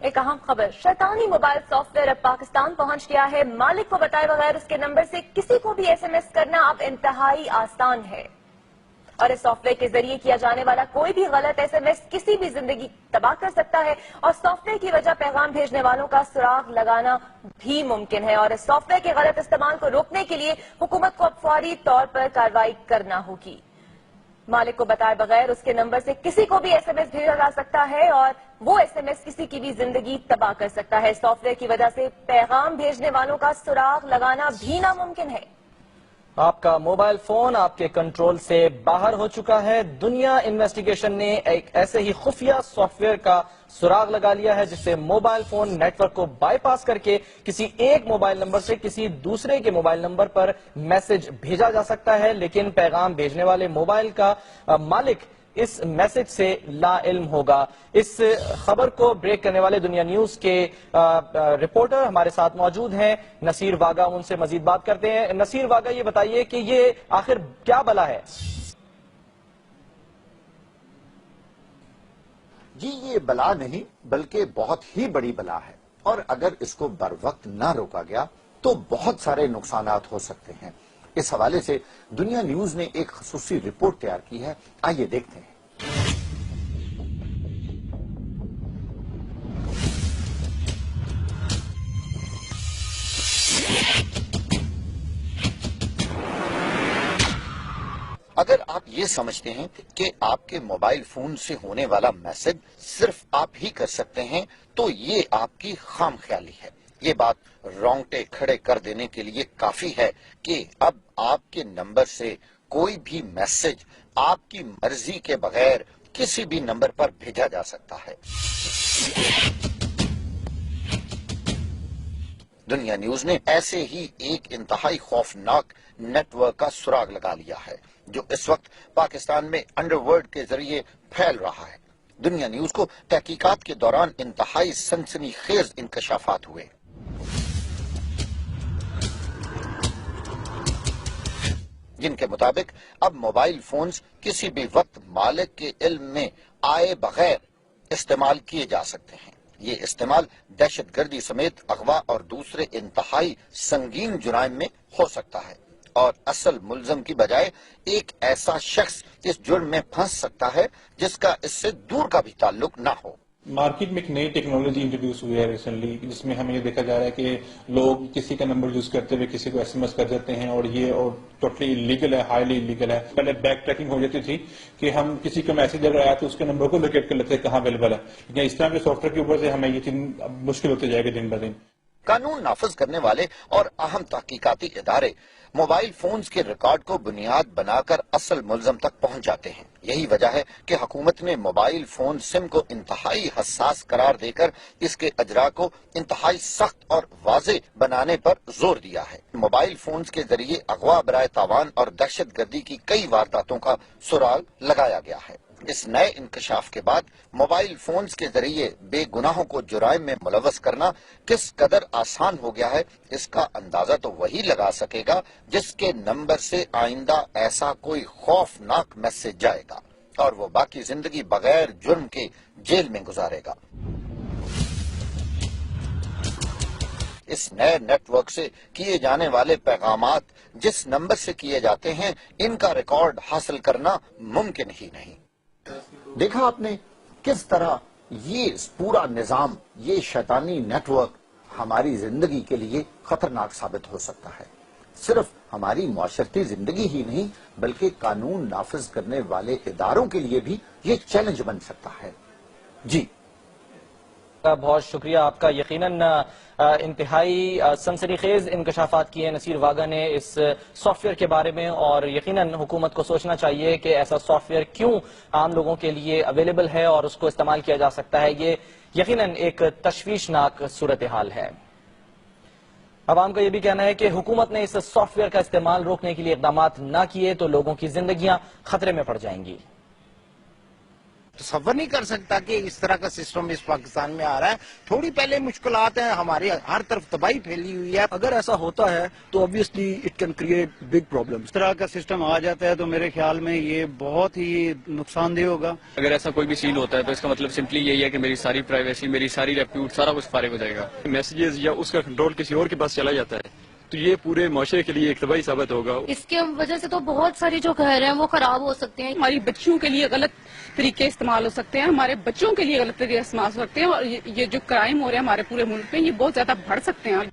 ایک اہم خبر، شیطانی موبائل سافٹ ویئر اب پاکستان پہنچ گیا ہے۔ مالک کو بتائے بغیر اس کے نمبر سے کسی کو بھی ایس ایم ایس کرنا اب انتہائی آسان ہے، اور اس سافٹ ویئر کے ذریعے کیا جانے والا کوئی بھی غلط ایس ایم ایس کسی بھی زندگی تباہ کر سکتا ہے، اور سافٹ ویئر کی وجہ پیغام بھیجنے والوں کا سراغ لگانا بھی ممکن ہے، اور اس سافٹ ویئر کے غلط استعمال کو روکنے کے لیے حکومت کو اب فوری طور پر کارروائی کرنا ہوگی۔ مالک کو بتائے بغیر اس کے نمبر سے کسی کو بھی ایس ایم ایس بھیجا جا سکتا ہے، اور وہ ایس ایم ایس کسی کی بھی زندگی تباہ کر سکتا ہے۔ سافٹ ویئر کی وجہ سے پیغام بھیجنے والوں کا سراغ لگانا بھی ناممکن ہے۔ آپ کا موبائل فون آپ کے کنٹرول سے باہر ہو چکا ہے۔ دنیا انویسٹیگیشن نے ایک ایسے ہی خفیہ سافٹ ویئر کا سراغ لگا لیا ہے جس سے موبائل فون نیٹ ورک کو بائی پاس کر کے کسی ایک موبائل نمبر سے کسی دوسرے کے موبائل نمبر پر میسج بھیجا جا سکتا ہے، لیکن پیغام بھیجنے والے موبائل کا مالک اس میسج سے لا علم ہوگا۔ اس خبر کو بریک کرنے والے دنیا نیوز کے رپورٹر ہمارے ساتھ موجود ہیں، نصیر واگا، ان سے مزید بات کرتے ہیں۔ نصیر واگا، یہ بتائیے کہ یہ آخر کیا بلا ہے؟ جی، یہ بلا نہیں بلکہ بہت ہی بڑی بلا ہے، اور اگر اس کو بر وقت نہ روکا گیا تو بہت سارے نقصانات ہو سکتے ہیں۔ اس حوالے سے دنیا نیوز نے ایک خصوصی رپورٹ تیار کی ہے، آئیے دیکھتے ہیں۔ اگر آپ یہ سمجھتے ہیں کہ آپ کے موبائل فون سے ہونے والا میسج صرف آپ ہی کر سکتے ہیں تو یہ آپ کی خام خیالی ہے۔ یہ بات رونگٹے کھڑے کر دینے کے لیے کافی ہے کہ اب آپ کے نمبر سے کوئی بھی میسج آپ کی مرضی کے بغیر کسی بھی نمبر پر بھیجا جا سکتا ہے۔ دنیا نیوز نے ایسے ہی ایک انتہائی خوفناک نیٹ ورک کا سراغ لگا لیا ہے جو اس وقت پاکستان میں انڈر ورلڈ کے ذریعے پھیل رہا ہے۔ دنیا نیوز کو تحقیقات کے دوران انتہائی سنسنی خیز انکشافات ہوئے۔ جن کے مطابق اب موبائل فونز کسی بھی وقت مالک کے علم میں آئے بغیر استعمال کیے جا سکتے ہیں۔ یہ استعمال دہشت گردی سمیت اغوا اور دوسرے انتہائی سنگین جرائم میں ہو سکتا ہے، اور اصل ملزم کی بجائے ایک ایسا شخص اس جرم میں پھنس سکتا ہے جس کا اس سے دور کا بھی تعلق نہ ہو۔ مارکیٹ میں ایک نئی ٹیکنالوجی انٹروڈیوس ہوئی ہے ریسنٹلی، جس میں ہمیں یہ دیکھا جا رہا ہے کہ لوگ کسی کا نمبر یوز کرتے ہوئے کسی کو ایس ایم ایس کر دیتے ہیں، اور یہ ٹوٹلی انلیگل ہے، ہائیلی انلیگل ہے۔ پہلے بیک ٹریکنگ ہو جاتی تھی کہ ہم کسی کا میسج اگر آیا تو اس کے نمبر کو لوکیٹ کر لیتے ہیں کہاں اویلیبل ہے، لیکن اس طرح کے سافٹ ویئر کے اوپر سے ہمیں یہ چیز مشکل ہوتی جائے گی دن بدن۔ قانون نافذ کرنے والے اور اہم تحقیقاتی ادارے موبائل فونز کے ریکارڈ کو بنیاد بنا کر اصل ملزم تک پہنچ جاتے ہیں۔ یہی وجہ ہے کہ حکومت نے موبائل فون سم کو انتہائی حساس قرار دے کر اس کے اجراء کو انتہائی سخت اور واضح بنانے پر زور دیا ہے۔ موبائل فونز کے ذریعے اغوا، برائے تاوان اور دہشت گردی کی کئی وارداتوں کا سراغ لگایا گیا ہے۔ اس نئے انکشاف کے بعد موبائل فونز کے ذریعے بے گناہوں کو جرائم میں ملوث کرنا کس قدر آسان ہو گیا ہے، اس کا اندازہ تو وہی لگا سکے گا جس کے نمبر سے آئندہ ایسا کوئی خوفناک میسج جائے گا اور وہ باقی زندگی بغیر جرم کے جیل میں گزارے گا۔ اس نئے نیٹ ورک سے کیے جانے والے پیغامات جس نمبر سے کیے جاتے ہیں، ان کا ریکارڈ حاصل کرنا ممکن ہی نہیں۔ دیکھا آپ نے کس طرح یہ پورا نظام، یہ شیطانی نیٹ ورک ہماری زندگی کے لیے خطرناک ثابت ہو سکتا ہے۔ صرف ہماری معاشرتی زندگی ہی نہیں بلکہ قانون نافذ کرنے والے اداروں کے لیے بھی یہ چیلنج بن سکتا ہے۔ جی بہت شکریہ آپ کا۔ یقیناً انتہائی سنسنی خیز انکشافات کیے نصیر واگا نے اس سافٹ ویئر کے بارے میں، اور یقیناً حکومت کو سوچنا چاہیے کہ ایسا سافٹ ویئر کیوں عام لوگوں کے لیے اویلیبل ہے اور اس کو استعمال کیا جا سکتا ہے۔ یہ یقیناً ایک تشویشناک صورتحال ہے۔ عوام کا یہ بھی کہنا ہے کہ حکومت نے اس سافٹ ویئر کا استعمال روکنے کے لیے اقدامات نہ کیے تو لوگوں کی زندگیاں خطرے میں پڑ جائیں گی۔ تصور نہیں کر سکتا کہ اس طرح کا سسٹم اس پاکستان میں آ رہا ہے. تھوڑی پہلے مشکلات ہیں, ہمارے ہر طرف تباہی پھیلی ہوئی ہے. اگر ایسا ہوتا ہے تو obviously it can create big problems. اس طرح کا سسٹم آ جاتا ہے تو میرے خیال میں یہ بہت ہی نقصان دہ ہوگا. اگر ایسا کوئی بھی سین ہوتا ہے تو اس کا مطلب سمپلی یہی ہے کہ میری ساری پرائیویسی, میری ساری ریپیوٹ, سارا کچھ فارغ ہو جائے گا. میسیجز یا اس کا کنٹرول کسی اور کے پاس چلا جاتا ہے تو یہ پورے معاشرے کے لیے ایک تباہی ثابت ہوگا. اس کے وجہ سے تو بہت ساری جو گھر ہیں وہ خراب ہو سکتے ہیں. ہماری بچیوں کے لیے غلط طریقے استعمال ہو سکتے ہیں, ہمارے بچوں کے لیے غلط طریقے استعمال ہو سکتے ہیں, اور یہ جو کرائم ہو رہے ہیں ہمارے پورے ملک میں یہ بہت زیادہ بڑھ سکتے ہیں.